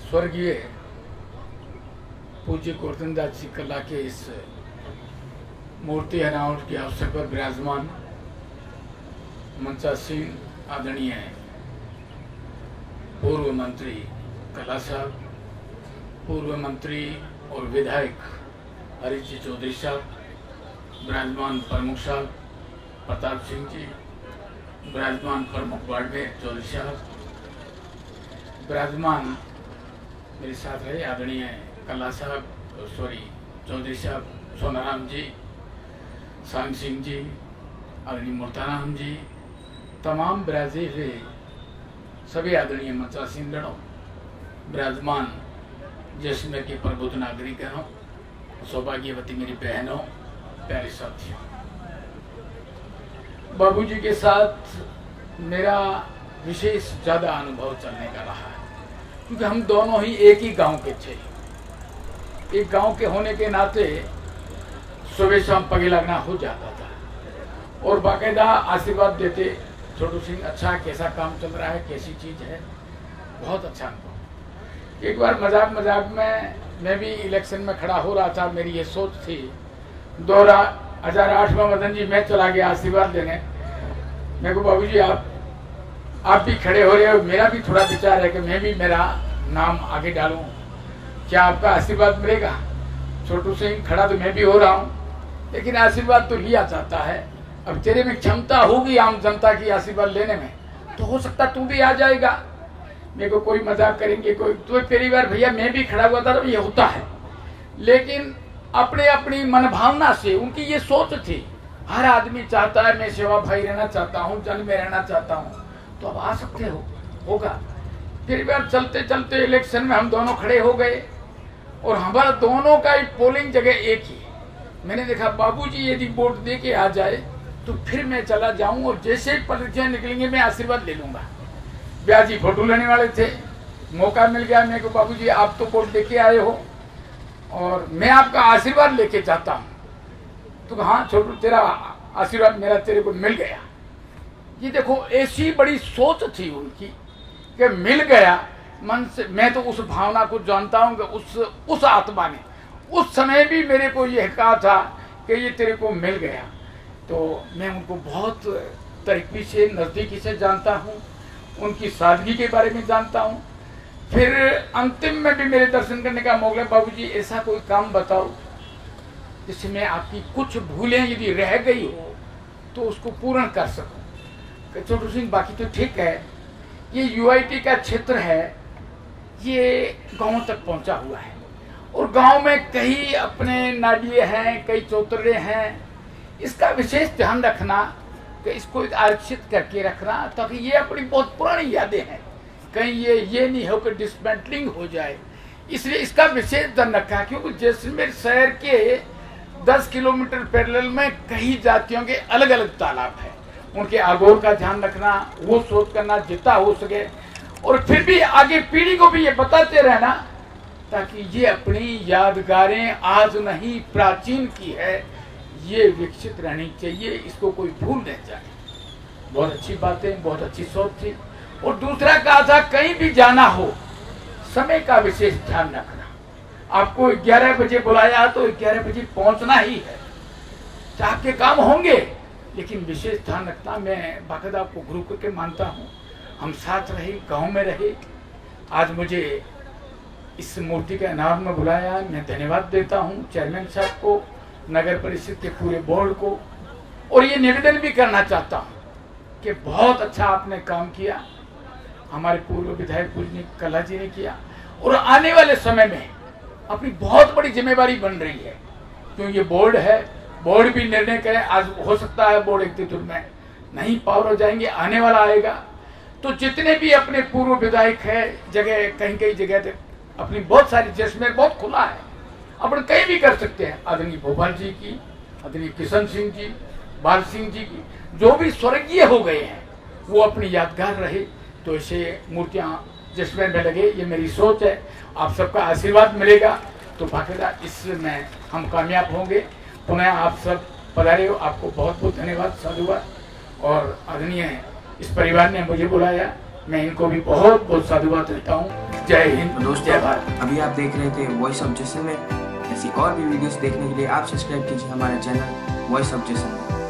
स्वर्गीय पूज्य गोवर्धनदास जी कला के इस मूर्ति अनावरण के अवसर पर विराजमान मंचासीन आदरणीय पूर्व मंत्री कला साहब, पूर्व मंत्री और विधायक हरीश जी चौधरी साहब, विराजमान प्रमुख साहब प्रताप सिंह जी, विराजमान प्रमुख बाड़मेर चौधरी साहब, विराजमान मेरे साथ है आदरणीय कला साहब चौधरी साहब, सोनाराम जी, सांग सिंह जी, आदरणीय मुर्ताराम जी, तमाम विराजे हुए सभी आदरणीय मंचासीन गणों, विराजमान जैसलमेर के प्रबुद्ध नागरिकों, सौभाग्यवती मेरी बहनों, प्यारे साथियों, बाबूजी के साथ मेरा विशेष ज्यादा अनुभव चलने का रहा है, क्योंकि हम दोनों ही एक ही गांव के थे। एक गांव के होने के नाते सुबह शाम पगे लगना हो जाता था और बाकायदा आशीर्वाद देते, छोटू सिंह अच्छा कैसा काम चल रहा है, कैसी चीज है, बहुत अच्छा अनुभव। एक बार मजाक में मैं भी इलेक्शन में खड़ा हो रहा था, मेरी ये सोच थी 2008 में मदन जी मैं चला गया आशीर्वाद देने। मैं को बाबूजी आप भी खड़े हो रहे हो, मेरा भी थोड़ा विचार है कि मैं भी मेरा नाम आगे डालूं, क्या आपका आशीर्वाद मिलेगा? छोटू सिंह खड़ा तो मैं भी हो रहा हूं, लेकिन आशीर्वाद तो लिया जाता है। अब तेरे में क्षमता होगी आम जनता की आशीर्वाद लेने में, तो हो सकता तू भी आ जाएगा। मेरे को कोई मजाक करेंगे, कोई तो पहली बार भैया मैं भी खड़ा हुआ था, तो ये होता है। लेकिन अपने अपनी मनभावना से उनकी ये सोच थी, हर आदमी चाहता है मैं सेवा भाई रहना चाहता हूँ, जन में रहना चाहता हूँ, तो अब आ सकते हो, होगा। फिर बार चलते चलते इलेक्शन में हम दोनों खड़े हो गए और हमारा दोनों का पोलिंग जगह एक ही। मैंने देखा बाबूजी यदि वोट दे के आ जाए तो फिर मैं चला जाऊं और जैसे ही परिचय निकलेंगे मैं आशीर्वाद ले लूंगा। ब्याजी फोटो लेने वाले थे, मौका मिल गया मेरे को, बाबूजी आप तो वोट दे के आए हो और मैं आपका आशीर्वाद लेके जाता हूँ। तो हाँ छोटू, तेरा आशीर्वाद मेरा तेरे को मिल गया। ये देखो ऐसी बड़ी सोच थी उनकी कि मिल गया मन से। मैं तो उस भावना को जानता हूं कि उस आत्मा ने उस समय भी मेरे को यह कहा था कि ये तेरे को मिल गया। तो मैं उनको बहुत तरीके से नजदीकी से जानता हूं, उनकी सादगी के बारे में जानता हूं। फिर अंतिम में भी मेरे दर्शन करने का मौका, बाबूजी ऐसा कोई काम बताओ जिसमें आपकी कुछ भूलें यदि रह गई हो तो उसको पूर्ण कर सको। छोटू सिंह बाकी तो ठीक है, ये यूआईटी का क्षेत्र है, ये गांव तक पहुंचा हुआ है और गांव में कई अपने नाडिये हैं, कई चौतरे हैं। इसका विशेष ध्यान रखना कि इसको आरक्षित करके रखना, ताकि ये अपनी बहुत पुरानी यादें हैं, कहीं ये नहीं हो कि डिसमेंटलिंग हो जाए। इसलिए इसका विशेष ध्यान रखा, क्योंकि जैसलमेर शहर के 10 किलोमीटर पैरेलल में कई जातियों के अलग अलग तालाब है। उनके आगोर का ध्यान रखना, वो सोच करना जितना हो सके, और फिर भी आगे पीढ़ी को भी ये बताते रहना, ताकि ये अपनी यादगारें आज नहीं प्राचीन की है, ये विकसित रहनी चाहिए, इसको कोई भूल नहीं जाए। बहुत अच्छी बातें, बहुत अच्छी सोच थी। और दूसरा कहा था कहीं भी जाना हो समय का विशेष ध्यान रखना। आपको 11 बजे बुलाया तो 11 बजे पहुंचना ही है, चाहे आपके काम होंगे, लेकिन विशेष ध्यान रखना। मैं बाकायदा आपको गुरु करके मानता हूँ, हम साथ रहे, गांव में रहे। आज मुझे इस मूर्ति के अनावरण में बुलाया, मैं धन्यवाद देता हूँ चेयरमैन साहब को, नगर परिषद के पूरे बोर्ड को, और ये निवेदन भी करना चाहता हूँ कि बहुत अच्छा आपने काम किया, हमारे पूर्व विधायक पूजनीय कला जी ने किया, और आने वाले समय में अपनी बहुत बड़ी जिम्मेवारी बन रही है, क्यों ये बोर्ड है, बोर्ड भी निर्णय करे। आज हो सकता है बोर्ड 31 में नहीं पावर हो जाएंगे, आने वाला आएगा, तो जितने भी अपने पूर्व विधायक है, जगह कहीं जगह अपनी बहुत सारी, जैसलमेर बहुत खुला है, अपन कहीं भी कर सकते हैं। आदरणीय भोपाल जी की, आदरणीय किशन सिंह जी, बाल सिंह जी की, जो भी स्वर्गीय हो गए हैं, वो अपनी यादगार रहे, तो ऐसे मूर्तियां जैसलमेर में लगे, ये मेरी सोच है। आप सबका आशीर्वाद मिलेगा तो बाकायदा इसमें हम कामयाब होंगे। पुनः आप सब पधारे हो, आपको बहुत बहुत धन्यवाद, साधुवाद। और आदरणीय इस परिवार ने मुझे बुलाया, मैं इनको भी बहुत बहुत साधुवाद देता हूँ। जय हिंद, दोस्तों, जय भारत। अभी आप देख रहे थे वॉइस ऑफ जैसलमेर। ऐसी और भी वीडियोस देखने के लिए आप सब्सक्राइब कीजिए हमारा चैनल वॉइस ऑफ जैसलमेर।